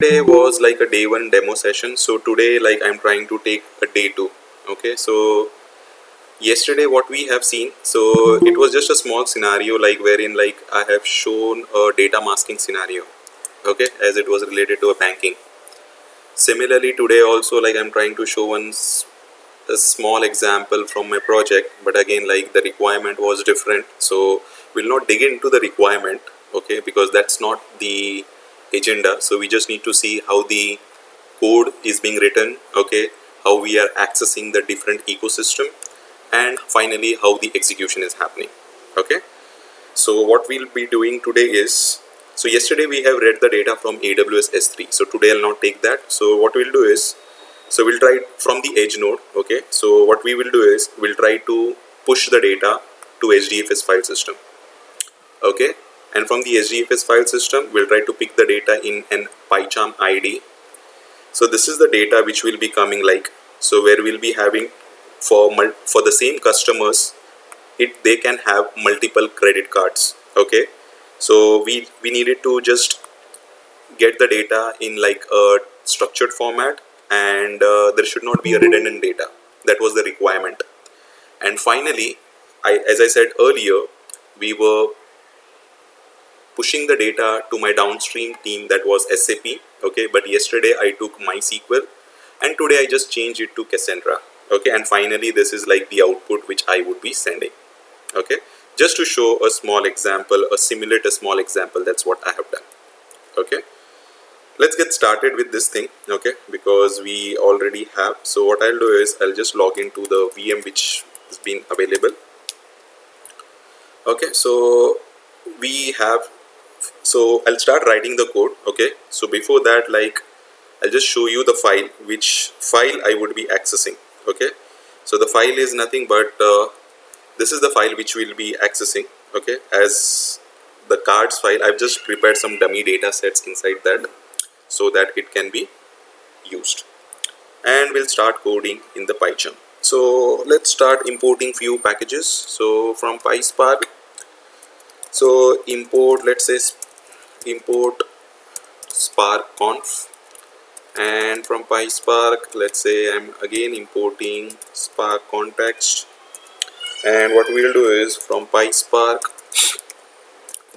Today was like a day one demo session, so today like I'm trying to take a day two. Okay, so yesterday what we have seen, so it was just a small scenario like wherein like I have shown a data masking scenario, okay, as it was related to a banking. Similarly today also like I'm trying to show a small example from my project, but again like the requirement was different, so we'll not dig into the requirement, okay, because that's not the agenda. So we just need to see how the code is being written, okay, how we are accessing the different ecosystem, and finally how the execution is happening. Okay, so what we'll be doing today is, so yesterday we have read the data from AWS S3, so today I'll not take that. So what we'll do is, so we'll try from the edge node. Okay, so what we will do is we'll try to push the data to HDFS file system. Okay, and from the HDFS file system we'll try to pick the data in an PyCharm ID. So this is the data which will be coming like, so where we'll be having for the same customers, they can have multiple credit cards. Okay, so we needed to just get the data in like a structured format, and there should not be a redundant data. That was the requirement. And finally, as I said earlier, we were pushing the data to my downstream team, that was SAP. Okay, but yesterday I took MySQL, and today I just changed it to Cassandra. Okay, and finally this is like the output which I would be sending. Okay, just to show a small example, a simulate a small example, that's what I have done. Okay, let's get started with this thing. Okay, because we already have, so what I'll do is I'll just log into the VM which has been available. Okay, so we have, so I'll start writing the code. Okay, so before that, like, I'll just show you the file, which file I would be accessing. Okay, so the file is nothing but this is the file which we'll be accessing. Okay, as the cards file, I've just prepared some dummy data sets inside that so that it can be used, and we'll start coding in the PyCharm. So let's start importing few packages. So from PySpark, so import, let's say import spark conf, and from PySpark, let's say I'm again importing spark context, and what we'll do is from PySpark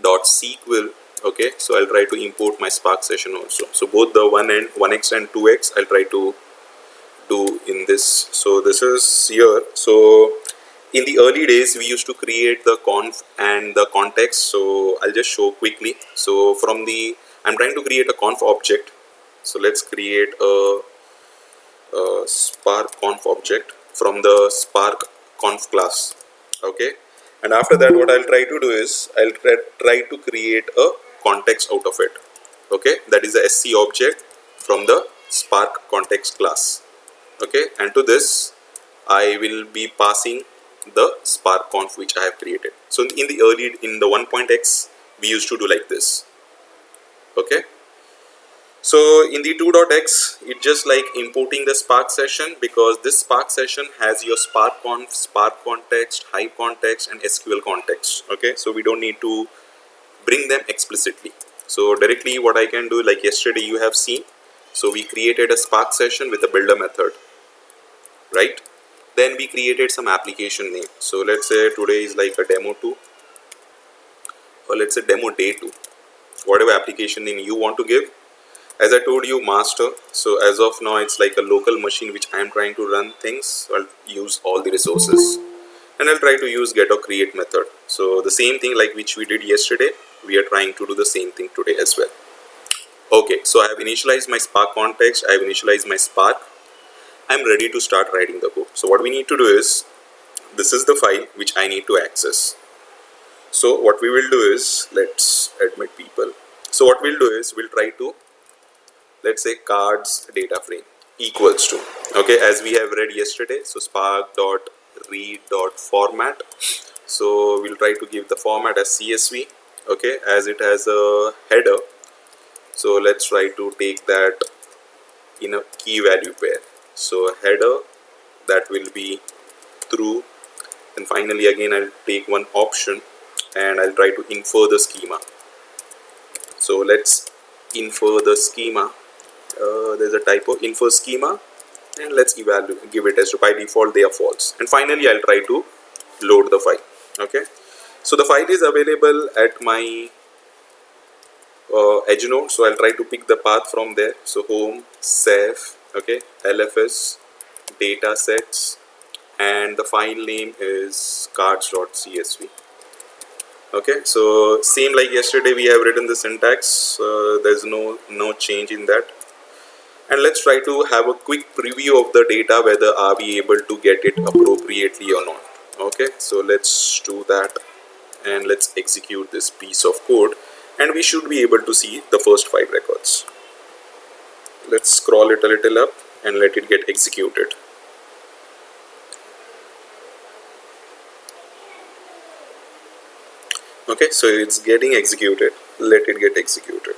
dot SQL. Okay, so I'll try to import my Spark session also. So both the 1x and 2x I'll try to do in this. So this is here. So in the early days we used to create the conf and the context, so I'll just show quickly. So from the, I'm trying to create a conf object, so let's create a spark conf object from the spark conf class. Okay, and after that what I'll try to do is I'll try to create a context out of it. Okay, that is the SC object from the spark context class. Okay, and to this I will be passing the spark conf which I have created. So in the 1.x we used to do like this. Okay, so in the 2.x it's just like importing the spark session, because this spark session has your spark conf, spark context, hive context, and SQL context. Okay, so we don't need to bring them explicitly. So directly what I can do, like yesterday you have seen, so we created a spark session with a builder method, right? Then we created some application name. So let's say today is like a demo 2, or let's say demo day 2, whatever application name you want to give. As I told you, master, so as of now it's like a local machine which I am trying to run things, so I'll use all the resources, and I'll try to use get or create method. So the same thing like which we did yesterday, we are trying to do the same thing today as well. Okay, so I have initialized my spark context, I have initialized my spark, I'm ready to start writing the code. So what we need to do is, this is the file which I need to access. So what we will do is, let's admit people. So what we'll do is, we'll try to, let's say cards data frame equals to, okay, as we have read yesterday, so spark dot read dot format. So we'll try to give the format as CSV. Okay, as it has a header, so let's try to take that in a key value pair. So header, that will be true, and finally again I'll take one option and I'll try to infer the schema. So let's infer the schema. there's a typo, info schema, and let's evaluate, give it as true. By default they are false. And finally I'll try to load the file. Okay, so the file is available at my edge node, so I'll try to pick the path from there. So home, save, okay, lfs, datasets, and the file name is cards.csv. Okay, so same like yesterday we have written the syntax, there's no change in that. And let's try to have a quick preview of the data, whether are we able to get it appropriately or not. Okay, so let's do that and let's execute this piece of code, and we should be able to see the first 5 records. Let's scroll it a little up and let it get executed. Okay, so it's getting executed. Let it get executed.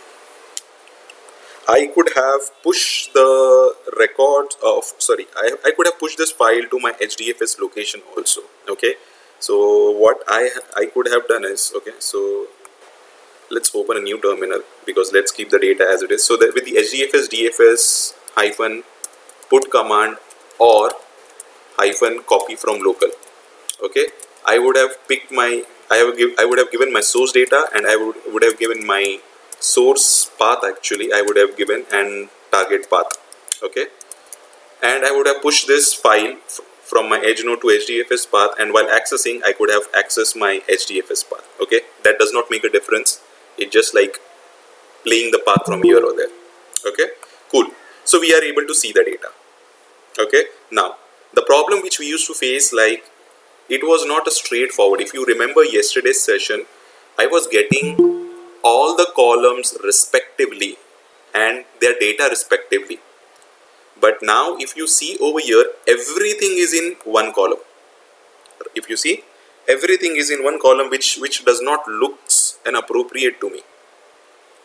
I could have pushed the record of, sorry, I could have pushed this file to my HDFS location also. Okay, so what I could have done is, okay, so let's open a new terminal, because let's keep the data as it is. So that with the HDFS DFS hyphen put command or hyphen copy from local, okay, I would have picked my, I would have given my source data, and I would have given my source path, actually I would have given, and target path. Okay, and I would have pushed this file from my edge node to HDFS path, and while accessing I could have accessed my HDFS path. Okay, that does not make a difference, it's just like playing the path from here or there. Okay, cool. So we are able to see the data. Okay, now the problem which we used to face, like, it was not a straightforward. If you remember yesterday's session, I was getting all the columns respectively and their data respectively. But now if you see over here, everything is in one column. If you see, everything is in one column, which does not looks inappropriate to me,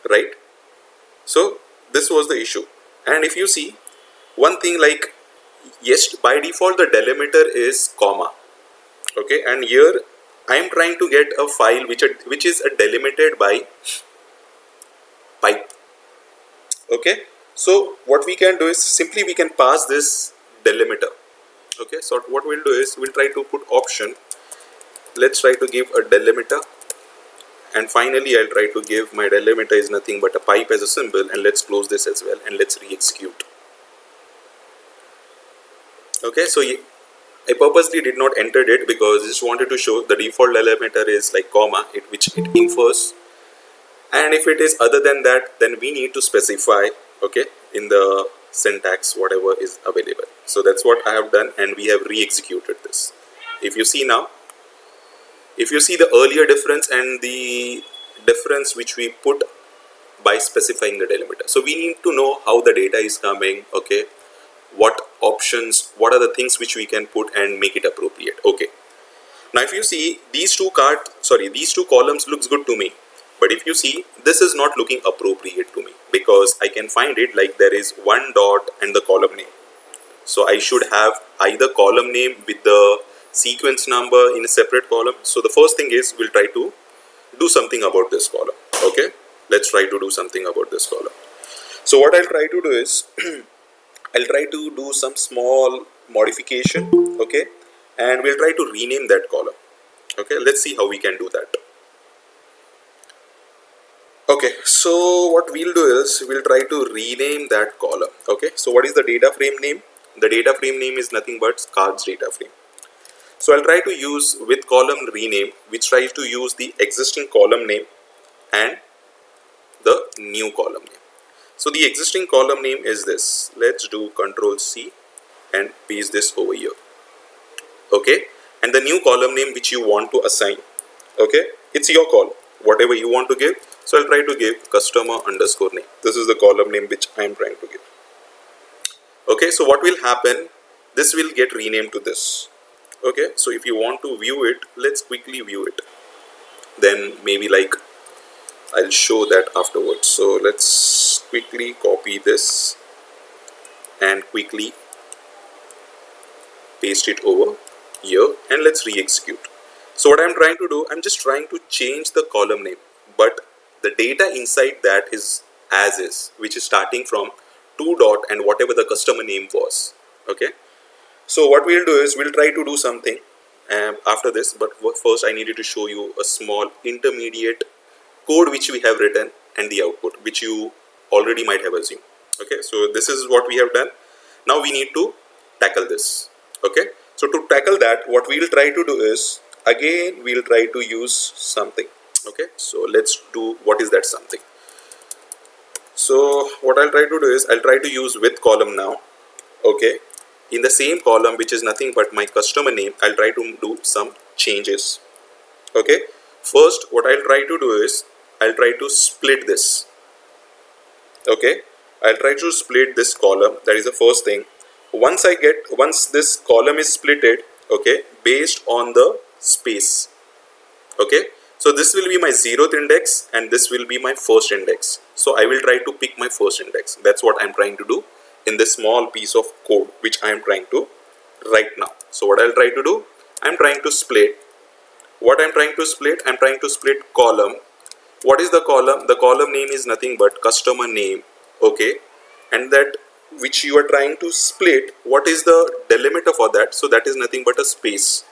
right? So this was the issue. And if you see one thing, like, yes, by default the delimiter is comma. Okay, and here I am trying to get a file which is delimited by pipe. Okay, so what we can do is simply we can pass this delimiter. Okay, so what we'll do is we'll try to put option. Let's try to give a delimiter, and finally I'll try to give my delimiter is nothing but a pipe as a symbol, and let's close this as well and let's re-execute. Okay, so I purposely did not enter it because I just wanted to show the default delimiter is like comma, which it infers, and if it is other than that, then we need to specify, okay, in the syntax whatever is available. So that's what I have done, and we have re-executed this. If you see now, if you see the earlier difference and the difference which we put by specifying the delimiter, so we need to know how the data is coming. Okay, what options, what are the things which we can put and make it appropriate. Okay, now if you see these two columns looks good to me, but if you see, this is not looking appropriate to me, because I can find it like there is one dot and the column name. So I should have either column name with the sequence number in a separate column. So the first thing is we'll try to do something about this column. Okay, let's try to do something about this column. So what I'll try to do is I'll try to do some small modification, okay, and we'll try to rename that column. Okay, let's see how we can do that. Okay, so what we'll do is we'll try to rename that column. Okay, so what is the data frame name? The data frame name is nothing but cards data frame. So I'll try to use with column rename, which tries to use the existing column name and the new column name. So the existing column name is this. Let's do Control C and paste this over here. Okay, and the new column name which you want to assign, okay, it's your call, whatever you want to give. So I'll try to give customer underscore name. This is the column name which I am trying to give. Okay, so what will happen, this will get renamed to this. Okay, so if you want to view it, let's quickly view it, then maybe like I'll show that afterwards. So let's quickly copy this and quickly paste it over here, and let's re-execute. So what I'm trying to do, I'm just trying to change the column name, but the data inside that is as is, which is starting from two dot and whatever the customer name was. Okay, so what we'll do is we'll try to do something after this, but first I needed to show you a small intermediate code which we have written and the output which you already might have assumed. Okay, so this is what we have done. Now we need to tackle this. Okay, so to tackle that, what we'll try to do is, again we'll try to use something. Okay, so let's do, what is that something? So what I'll try to do is I'll try to use with column now. Okay, in the same column, which is nothing but my customer name, I'll try to do some changes. Okay, first what I'll try to do is I'll try to split this. Okay, I'll try to split this column. That is the first thing. Once this column is splitted, okay, based on the space. Okay, so this will be my 0th index and this will be my first index. So I will try to pick my first index. That's what I'm trying to do in this small piece of code which I am trying to write now. So what I'll try to do, I'm trying to split. What I'm trying to split, I'm trying to split column. What is the column? The column name is nothing but customer name. Okay, and that which you are trying to split, what is the delimiter for that? So that is nothing but a space.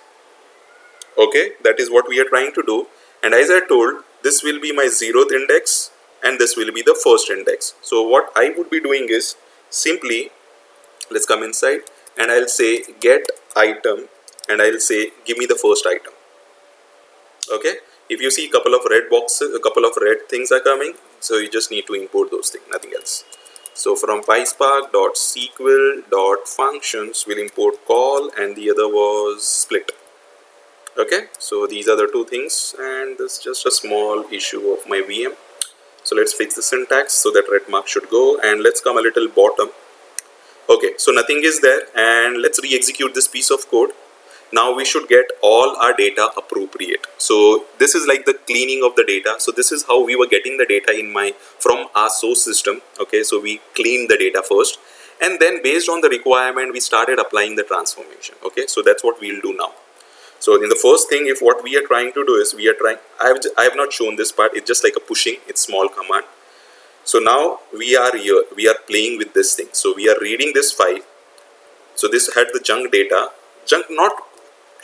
Okay, that is what we are trying to do. And as I told, this will be my 0th index and this will be the first index. So what I would be doing is simply, let's come inside and I'll say get item and I'll say give me the first item. Okay, if you see a couple of red boxes, a couple of red things are coming, so you just need to import those things, nothing else. So from PySpark.sql.functions we'll import call and the other was split. Okay, so these are the two things and this is just a small issue of my VM. So let's fix the syntax so that red mark should go, and let's come a little bottom. Okay, so nothing is there and let's re-execute this piece of code. Now we should get all our data appropriate. So this is like the cleaning of the data. So this is how we were getting the data from our source system. Okay, so we cleaned the data first and then based on the requirement we started applying the transformation. Okay, so that's what we'll do now. So in the first thing, if what we are trying to do is I have not shown this part, it's just like a pushing, it's small command. So now we are here, we are playing with this thing. So we are reading this file. So this had the junk data, not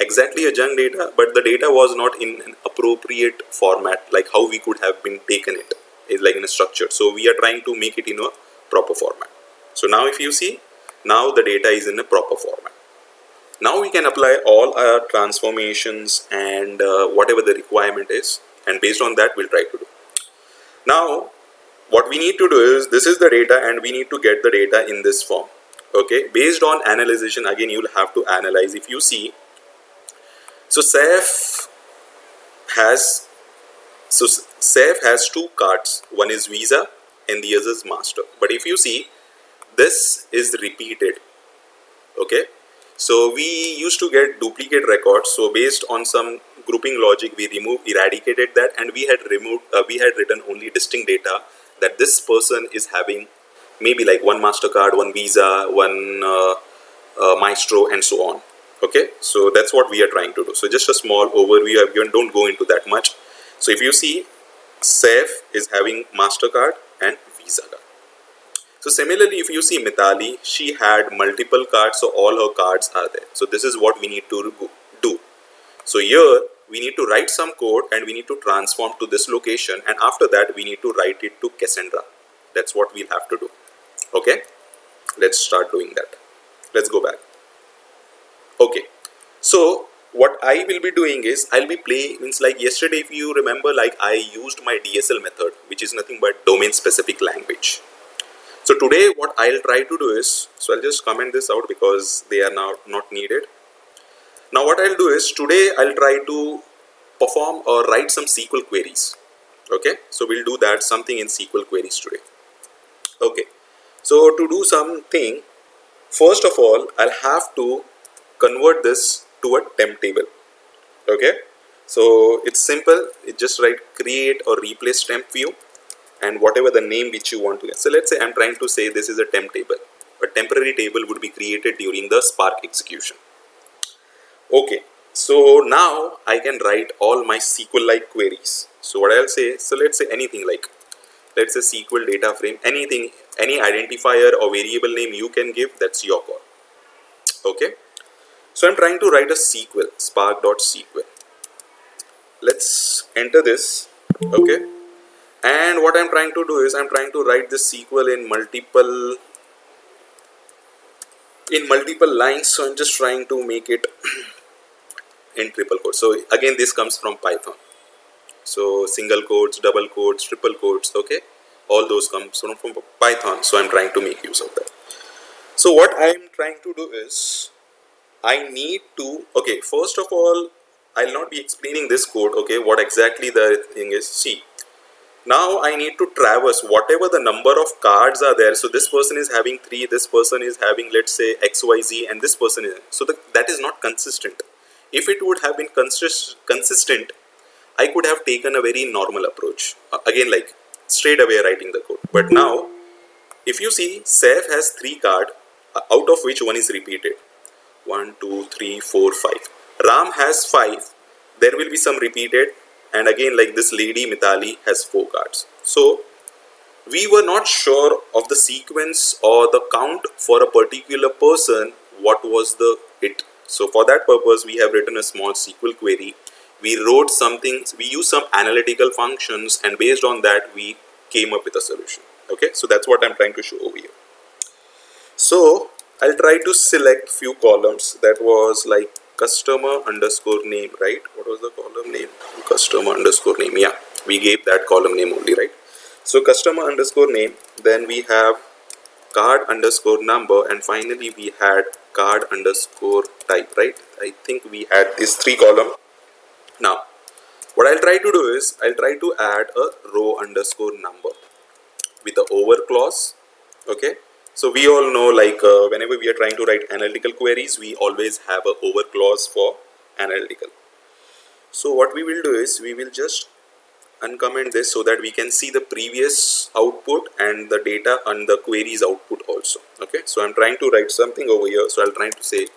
exactly a junk data, but the data was not in an appropriate format, like how we could have been taken it, is like in a structure. So we are trying to make it in a proper format. So now if you see, now the data is in a proper format. Now we can apply all our transformations and whatever the requirement is, and based on that we'll try to do. Now what we need to do is, this is the data and we need to get the data in this form. Okay, based on analysis, again you'll have to analyze. If you see, so Saif has two cards, one is Visa and the other is Master. But if you see, this is repeated. Okay, so we used to get duplicate records. So based on some grouping logic, we eradicated that, and we had written only distinct data that this person is having maybe like one MasterCard, one Visa, one Maestro, and so on. Okay, so that's what we are trying to do. So just a small overview I've given, don't go into that much. So if you see, Saif is having MasterCard and Visa card. So similarly, if you see Mithali, she had multiple cards, so all her cards are there. So this is what we need to do. So here we need to write some code and we need to transform to this location, and after that we need to write it to Cassandra. That's what we'll have to do. Okay, let's start doing that. Let's go back. Okay, so what I will be doing is I'll be playing, means like yesterday if you remember, like I used my DSL method, which is nothing but domain specific language. So today what I'll try to do is, so I'll just comment this out because they are now not needed. Now what I'll do is, today I'll try to perform or write some SQL queries. Okay, so we'll do that, something in SQL queries today. Okay, so to do something, first of all I'll have to convert this to a temp table. Okay, so it's simple, it's just write create or replace temp view and whatever the name which you want to get. So let's say I'm trying to say this is a temp table. A temporary table would be created during the Spark execution. Okay, so now I can write all my SQL like queries. So what I'll say, so let's say anything like, let's say SQL data frame, anything Any identifier or variable name you can give, that's your call. Okay, so I'm trying to write a SQL, spark.sql. Let's enter this. Okay, and what I'm trying to do is I'm trying to write this SQL in multiple lines. So I'm just trying to make it in triple quotes. So again, this comes from Python. So single quotes, double quotes, triple quotes. Okay, all those come from Python. So I'm trying to make use of that. So what I'm trying to do is I need to, okay, first of all, I'll not be explaining this code, okay, what exactly the thing is. See, now I need to traverse whatever the number of cards are there. So this person is having 3, this person is having, let's say, XYZ, and this person is, so that is not consistent. If it would have been consistent, I could have taken a very normal approach. Again, like straight away writing the code. But now, if you see, Saif has 3 cards, out of which one is repeated. 1, 2, 3, 4, 5. Ram has 5. There will be some repeated. And again, like this lady Mitali has 4 cards. So we were not sure of the sequence or the count for a particular person. What was the it? So for that purpose, we have written a small SQL query. We wrote something. We used some analytical functions, and based on that, we came up with a solution. Okay, so that's what I'm trying to show over here. So I'll try to select few columns. That was like customer underscore name, right? What was the column name? Customer underscore name. Yeah, we gave that column name only, right? So customer underscore name, then we have card underscore number, and finally we had card underscore type, right? I think we had these 3 column. Now what I'll try to do is I'll try to add a row underscore number with the over clause. Okay, so we all know, like whenever we are trying to write analytical queries, we always have a over clause for analytical. So what we will do is we will just uncomment this so that we can see the previous output and the data and the queries output also. Okay, so I'm trying to write something over here. So I'll try to say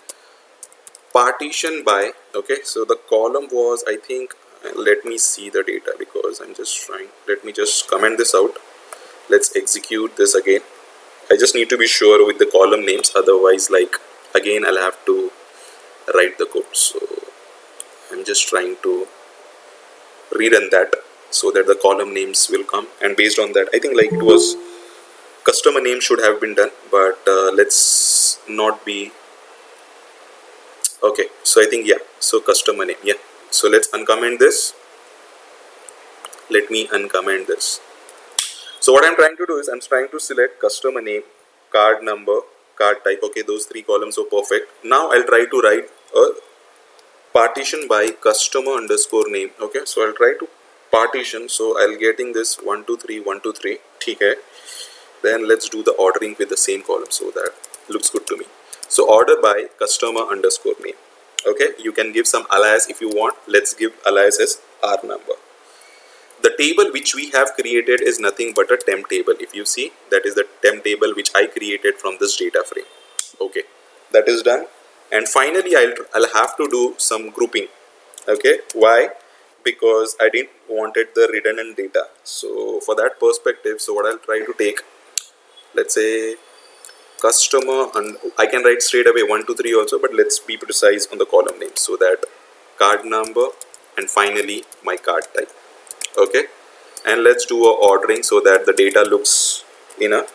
partition by. Okay, so the column was, I think, let me see the data because I'm just trying, let me just comment this out. Let's execute this again. I just need to be sure with the column names, otherwise, like, again, I'll have to write the code. So I'm just trying to rerun that so that the column names will come, and based on that, I think like it was customer name should have been done, but let's not be okay. So I think, yeah, so customer name, yeah. So let's uncomment this. Let me uncomment this. So what I'm trying to do is I'm trying to select customer name, card number, card type. Okay, those 3 columns are perfect. Now I'll try to write a partition by customer underscore name. Okay, so I'll try to partition. So I'll getting this 1 2 3 1 2 3. Okay, then let's do the ordering with the same column, so that looks good to me. So order by customer underscore name. Okay, you can give some alias if you want. Let's give alias as R number. The table which we have created is nothing but a temp table. If you see, that is the temp table which I created from this data frame. Okay, that is done. And finally, I'll have to do some grouping. Okay, why? Because I didn't wanted the redundant data. So for that perspective, so what I'll try to take, let's say customer, and I can write straight away 1 2 3 also, but let's be precise on the column name, so that card number and finally my card type. Okay, and let's do a ordering so that the data looks in a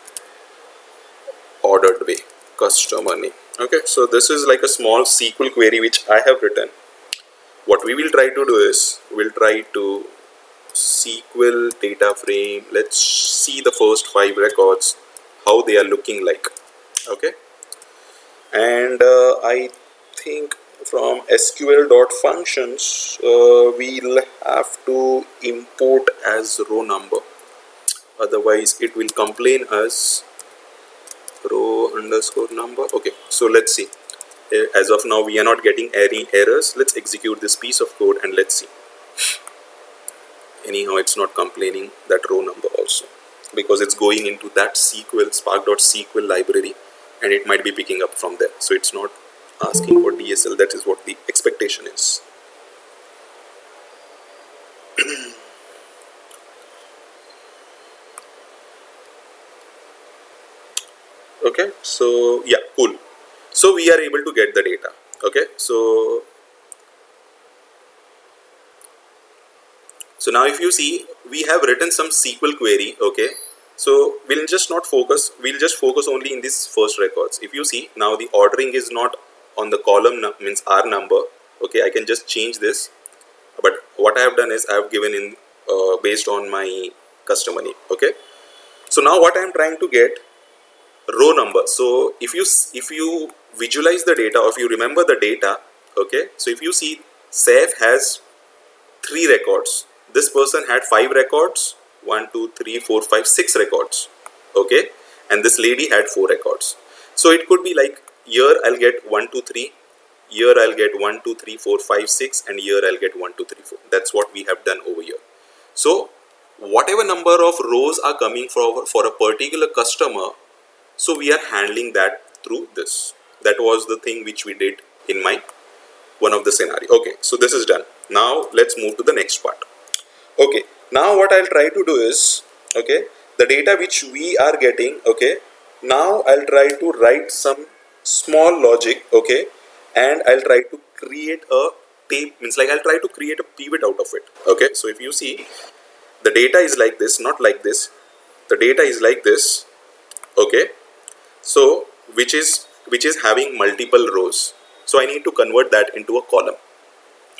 ordered way. Customer name. Okay, so this is like a small SQL query which I have written. What we will try to do is we'll try to SQL data frame. Let's see the first 5 records, how they are looking like. Okay, and I think from sql.functions we'll have to import as row number, otherwise it will complain us row underscore number. Okay, so let's see. As of now we are not getting any errors. Let's execute this piece of code and let's see. Anyhow, it's not complaining that row number also, because it's going into that SQL spark.sql library and it might be picking up from there. So it's not asking for DSL. That is what the expectation is. Okay, so yeah, cool. So we are able to get the data. Okay, so now if you see, we have written some SQL query. Okay, so we'll just not focus, we'll just focus only in these first records. If you see, now the ordering is not on the column means R number. Okay, I can just change this, but what I have done is I have given in based on my customer name. Okay, so now what I am trying to get, row number. So if you visualize the data, or if you remember the data, okay, so if you see, Saif has 3 records. This person had 5 records, 1, 2, 3, 4, 5, 6 records. Okay, and this lady had 4 records. So it could be like, here I'll get 1, 2, 3, here I'll get 1, 2, 3, 4, 5, 6, and here I'll get 1, 2, 3, 4. That's what we have done over here. So whatever number of rows are coming for a particular customer, so we are handling that through this. That was the thing which we did in my one of the scenario. Okay, so this is done. Now let's move to the next part. Okay, now what I'll try to do is, okay, the data which we are getting, okay, now I'll try to write some small logic, okay, and I'll try to create a tape, means like I'll try to create a pivot out of it. Okay, so if you see, the data is like this, not like this. The data is like this. Okay, so which is having multiple rows. So I need to convert that into a column.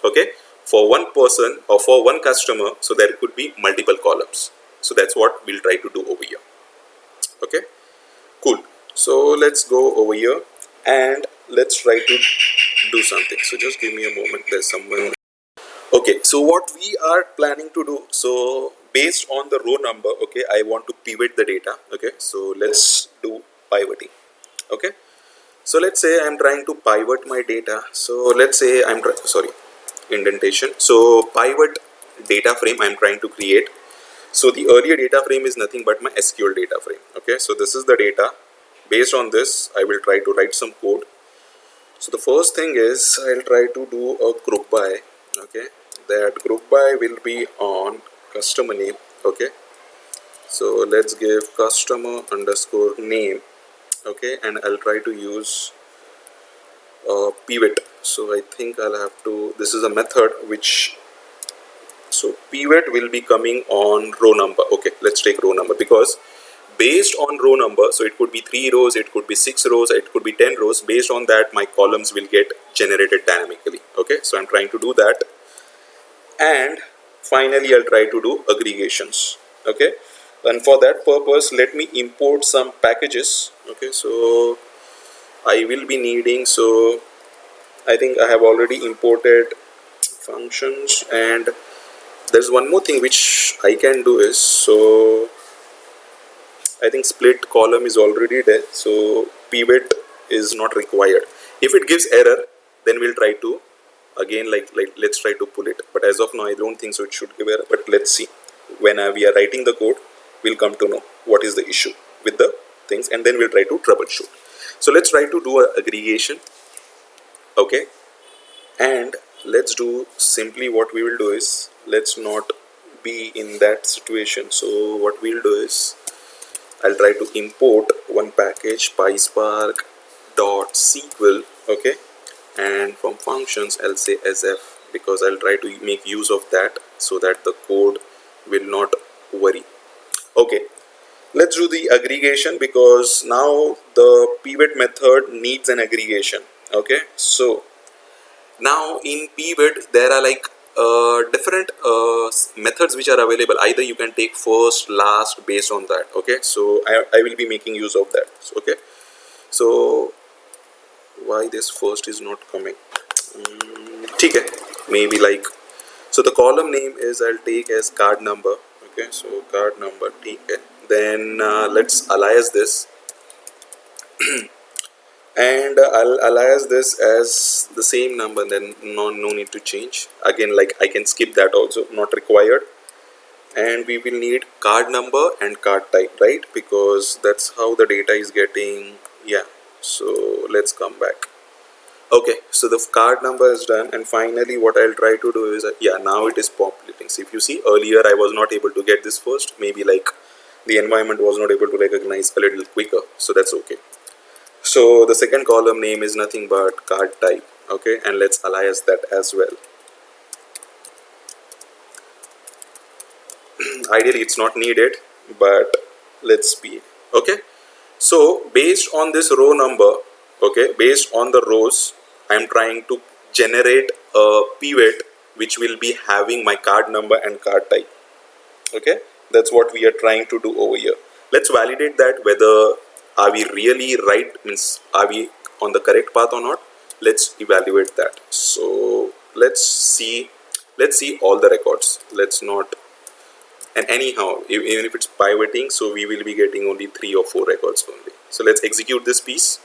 Okay, for one person or for one customer, so there could be multiple columns. So that's what we'll try to do over here. Okay, cool. So let's go over here and let's try to do something. So just give me a moment, there's someone. Okay, so what we are planning to do, so based on the row number, okay, I want to pivot the data. Okay, so let's do pivoting. Okay, so let's say I'm trying to pivot my data. So let's say indentation. So pivot data frame I'm trying to create. So the earlier data frame is nothing but my SQL data frame. Okay, so this is the data. Based on this, I will try to write some code. So the first thing is I'll try to do a group by. Okay, that group by will be on customer name. Okay, so let's give customer underscore name. Okay, and I'll try to use pivot. So I think I'll have to, this is a method which, so pivot will be coming on row number. Okay, let's take row number, because based on row number, so it could be 3 rows, it could be 6 rows, it could be 10 rows. Based on that, my columns will get generated dynamically. Okay, so I'm trying to do that. And finally I'll try to do aggregations. Okay, and for that purpose, let me import some packages. Okay, so I will be needing, so I think I have already imported functions, and there's one more thing which I can do is, so I think split column is already there, so pivot is not required. If it gives error, then we'll try to again let's try to pull it, but as of now I don't think so it should give error. But let's see, when we are writing the code, we'll come to know what is the issue with the things, and then we'll try to troubleshoot. So let's try to do an aggregation. Okay, and let's do simply, what we will do is, let's not be in that situation. So what we'll do is, I'll try to import one package, PySpark.sql. Okay, and from functions I'll say sf, because I'll try to make use of that so that the code will not worry. Okay, let's do the aggregation, because now the pivot method needs an aggregation. Okay, so now in pivot there are like different methods which are available. Either you can take first, last, based on that. Okay, so I will be making use of that. So, okay, so why this first is not coming? Okay, maybe like, so the column name is, I'll take as card number. Okay, so card number. Okay, then let's alias this and I'll alias this as the same number, then no need to change. Again, like I can skip that also, not required. And we will need card number and card type, right? Because that's how the data is getting. Yeah, so let's come back. Okay, so the card number is done, and finally what I'll try to do is, yeah, now it is populating. So if you see, earlier I was not able to get this first, maybe like the environment was not able to recognize a little quicker, so that's okay. So the second column name is nothing but card type. Okay, and let's alias that as well. Ideally it's not needed, but let's be okay. So based on this row number, okay, based on the rows, I'm trying to generate a pivot which will be having my card number and card type. Okay, that's what we are trying to do over here. Let's validate that whether are we really right, means are we on the correct path or not. Let's evaluate that. So let's see all the records. Let's not, and anyhow, even if it's pivoting, so we will be getting only 3 or 4 records only. So let's execute this piece,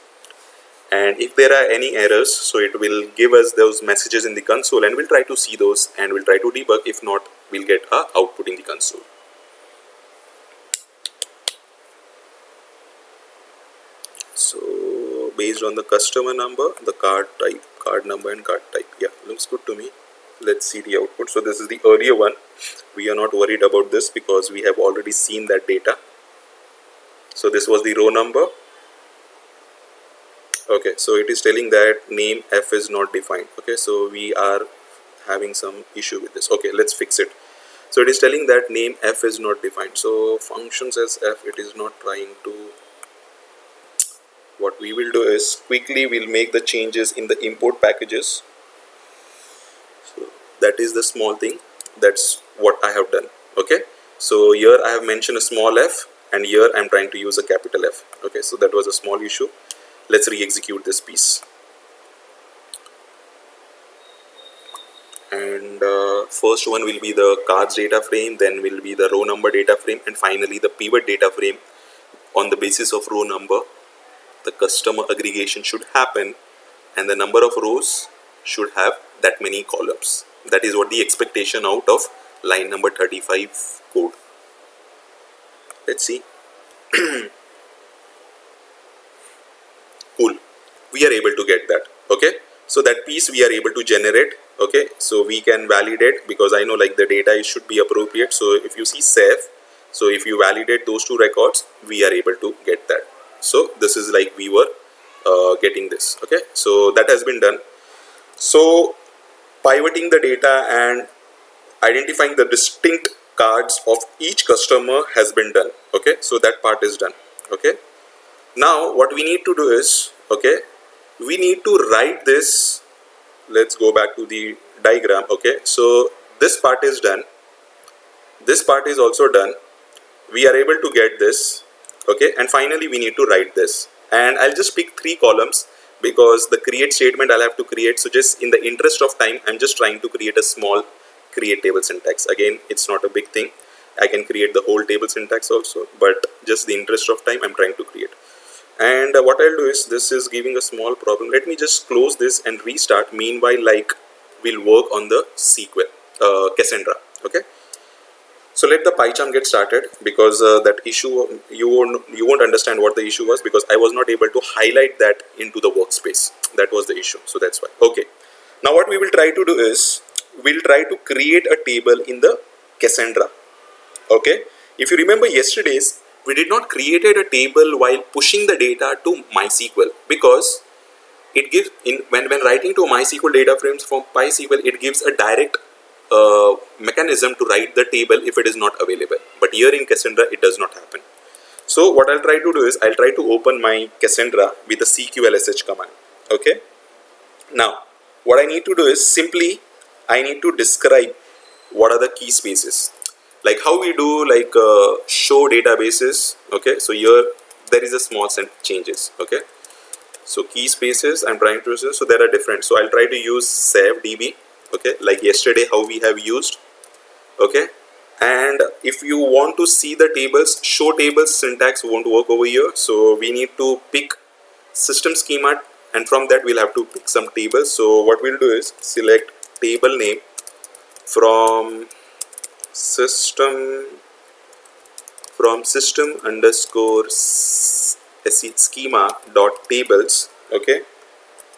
and if there are any errors, so it will give us those messages in the console, and we'll try to see those and we'll try to debug. If not, we'll get a output in the console. So based on the customer number, the card type, card number and card type, yeah, looks good to me. Let's see the output. So this is the earlier one. We are not worried about this because we have already seen that data. So this was the row number. Okay, so it is telling that name F is not defined. Okay, so we are having some issue with this. Okay, let's fix it. So it is telling that name F is not defined. So functions as F, it is not trying to. What we will do is quickly we'll make the changes in the import packages. So that is the small thing. That's what I have done. Okay, so here I have mentioned a small f, and here I'm trying to use a capital F. Okay, so that was a small issue. Let's re-execute this piece. And first one will be the cards data frame, then will be the row number data frame, and finally the pivot data frame. On the basis of row number, the customer aggregation should happen, and the number of rows should have that many columns. That is what the expectation out of line number 35 code. Let's see. Cool, we are able to get that. Okay, so that piece we are able to generate. Okay, so we can validate, because I know like the data should be appropriate. So if you see save, so if you validate those 2 records, we are able to get that. So this is like we were getting this. Okay, so that has been done. So pivoting the data and identifying the distinct cards of each customer has been done. Okay, so that part is done. Okay, now what we need to do is, okay, we need to write this. Let's go back to the diagram. Okay, so this part is done, this part is also done, we are able to get this. Okay, and finally we need to write this, and I'll just pick 3 columns because the create statement I'll have to create. So just in the interest of time, I'm just trying to create a small create table syntax. Again, it's not a big thing, I can create the whole table syntax also, but just the interest of time I'm trying to create. And what I'll do is, this is giving a small problem. Let me just close this and restart. Meanwhile, like, we'll work on the SQL, Cassandra. Okay, so let the PyCharm get started, because that issue, you won't understand what the issue was, because I was not able to highlight that into the workspace. That was the issue, so that's why. Okay, now what we will try to do is, we'll try to create a table in the Cassandra. Okay, if you remember yesterday's, we did not created a table while pushing the data to MySQL, because it gives, when writing to MySQL data frames from PySQL, it gives a direct mechanism to write the table if it is not available. But here in Cassandra, it does not happen. So what I'll try to do is, I'll try to open my Cassandra with the CQLSH command. Okay, now what I need to do is, simply I need to describe what are the key spaces, like how we do like show databases. Okay, so here there is a small changes. Okay, so key spaces I'm trying to use, so there are different, so I'll try to use save db. Okay, like yesterday how we have used. Okay, and if you want to see the tables, show tables syntax won't work over here, so we need to pick system schema, and from that we'll have to pick some tables. So what we'll do is, select table name from system underscore schema dot tables. Okay,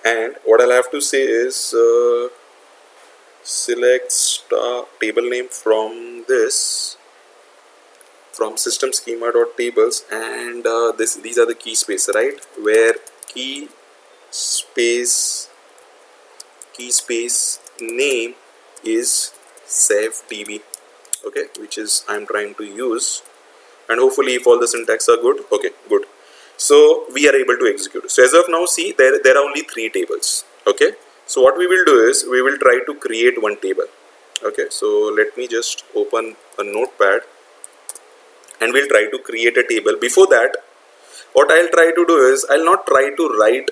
and what I'll have to say is select star table name from this, from system schema dot tables, and these are the key space, right, where key space name is safedb, okay, which is I'm trying to use. And hopefully if all the syntax are good, okay, good. So we are able to execute. So as of now, see, there are only 3 tables, okay. So what we will do is we will try to create one table, okay. So let me just open a notepad and we'll try to create a table. Before that, what I'll try to do is I'll not try to write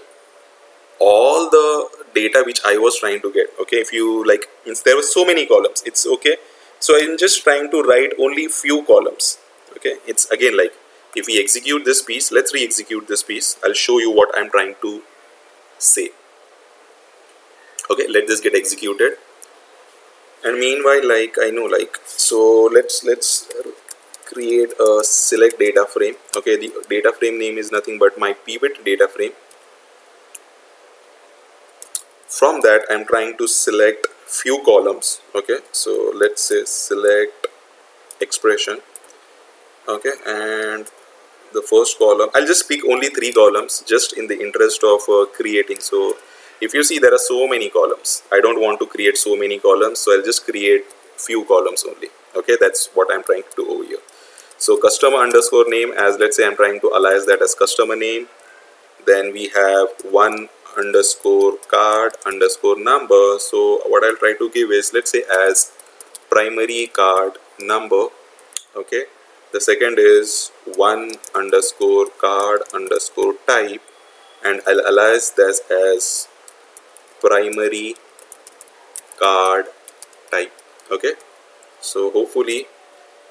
all the data which I was trying to get, okay. If you like, means there were so many columns, it's okay. So I'm just trying to write only few columns, okay. It's again like, if we execute this piece, let's re-execute this piece, I'll show you what I'm trying to say. Okay, let this get executed. And meanwhile, like I know, like, so let's create a select data frame. Okay, the data frame name is nothing but my pivot data frame. From that, I'm trying to select few columns. Okay, so let's say select expression. Okay, and the first column, I'll just pick only 3 columns just in the interest of creating. So if you see, there are so many columns, I don't want to create so many columns, so I'll just create few columns only. Okay, that's what I'm trying to do over here. So customer underscore name, as let's say I'm trying to alias that as customer name. Then we have one underscore card underscore number. So what I'll try to give is, let's say, as primary card number. Okay, the second is one underscore card underscore type, and I'll alias this as primary card type. Okay, so hopefully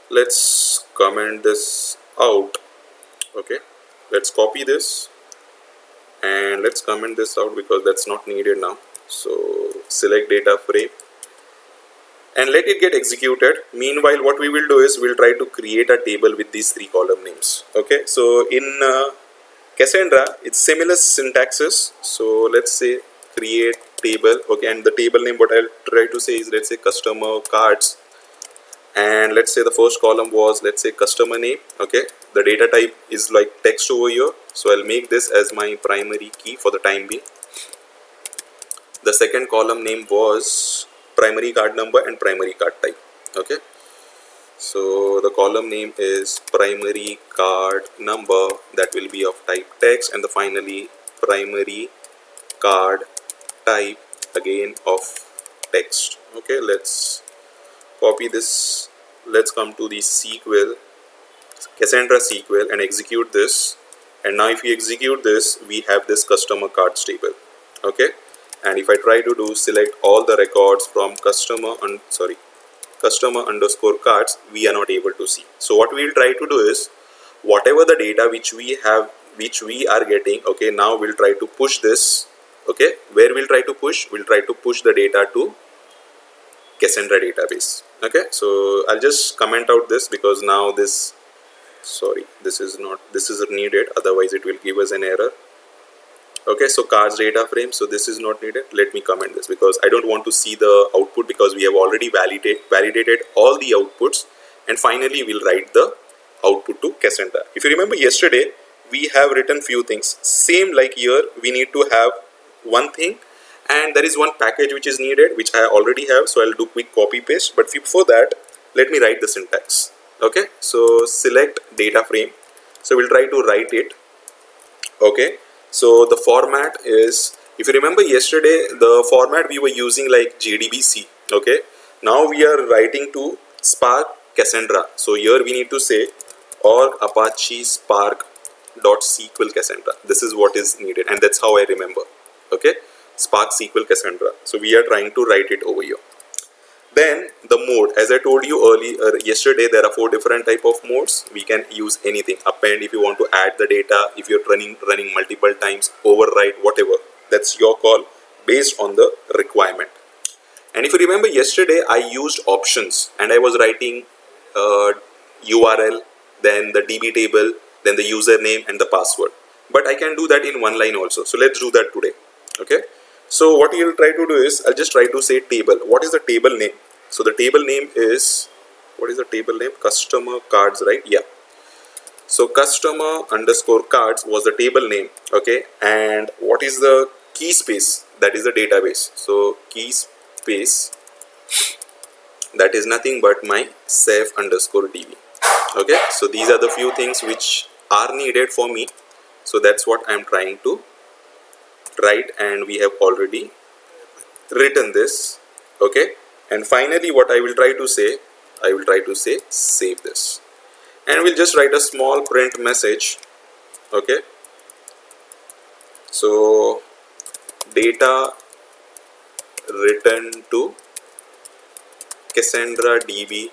let's comment this out. Okay, let's copy this and let's comment this out because that's not needed now. So select data frame and let it get executed. Meanwhile, what we will do is we'll try to create a table with these 3 column names. Okay, so in Cassandra, it's similar syntaxes. So let's say create table. Okay, and the table name, what I'll try to say is, let's say customer cards, and let's say the first column was, let's say, customer name. Okay, the data type is like text over here, so I'll make this as my primary key for the time being. The second column name was primary card number and primary card type. Okay, so the column name is primary card number, that will be of type text, and the finally primary card type, again of text. Okay, let's copy this. Let's come to the SQL, Cassandra SQL, and execute this. And now if we execute this, we have this customer cards table. Okay, and if I try to do select all the records from customer underscore cards, we are not able to see. So what we'll try to do is, whatever the data which we are getting, okay, now we'll try to push this. Okay, where we'll try to push? We'll try to push the data to Cassandra database. Okay, so I'll just comment out this because now this is needed, otherwise it will give us an error. Okay, so cards data frame, so this is not needed. Let me comment this because I don't want to see the output, because we have already validated all the outputs, and finally we'll write the output to Cassandra. If you remember yesterday, we have written few things. Same like here, we need to have one thing, and there is one package which is needed, which I already have, so I'll do quick copy paste. But before that, let me write the syntax. Okay, so select data frame, so we'll try to write it. Okay, so the format is, if you remember yesterday, the format we were using like JDBC. Okay, now we are writing to Spark Cassandra, so here we need to say or Apache Spark .SQL Cassandra. This is what is needed, and that's how I remember. Okay, Spark SQL Cassandra. So we are trying to write it over here. Then the mode, as I told you earlier yesterday, there are 4 different type of modes. We can use anything. Append if you want to add the data, if you're running multiple times, overwrite, whatever. That's your call based on the requirement. And if you remember yesterday, I used options and I was writing URL, then the DB table, then the username and the password. But I can do that in one line also. So let's do that today. Okay. So what you'll try to do is, I'll just try to say table. What is the table name? So the table name is, what is the table name? Customer cards, right? Yeah. So customer underscore cards was the table name, okay, and what is the key space? That is the database. So key space, that is nothing but my safe underscore db. Okay, so these are the few things which are needed for me. So that's what I'm trying to write, and we have already written this. Okay, and finally what I will try to say, save this, and we'll just write a small print message. Okay, so data written to Cassandra DB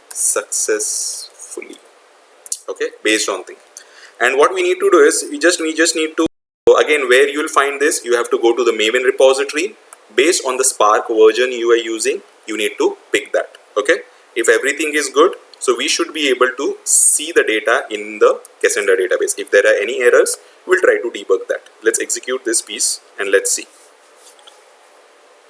successfully. Okay, based on thing. And what we need to do is we just need to, so again, where you will find this, you have to go to the Maven repository. Based on the Spark version you are using, you need to pick that. Okay, if everything is good, so we should be able to see the data in the Cassandra database. If there are any errors, we'll try to debug that. Let's execute this piece and let's see.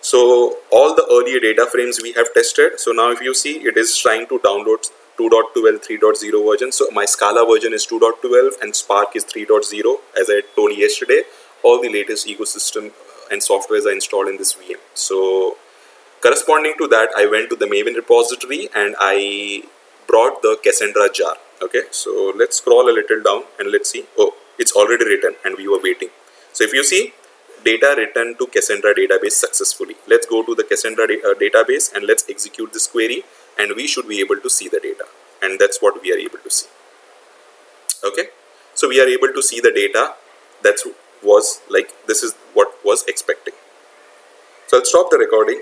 So all the earlier data frames we have tested. So now if you see, it is trying to download 2.12, 3.0 version. So my Scala version is 2.12 and Spark is 3.0. As I told yesterday, all the latest ecosystem and softwares are installed in this VM. So corresponding to that, I went to the Maven repository and I brought the Cassandra jar. Okay, so let's scroll a little down and let's see. Oh, it's already written and we were waiting. So if you see, data written to Cassandra database successfully. Let's go to the Cassandra database and let's execute this query, and we should be able to see the data, and that's what we are able to see. Okay, so we are able to see the data. That was like, this is what was expecting. So I'll stop the recording.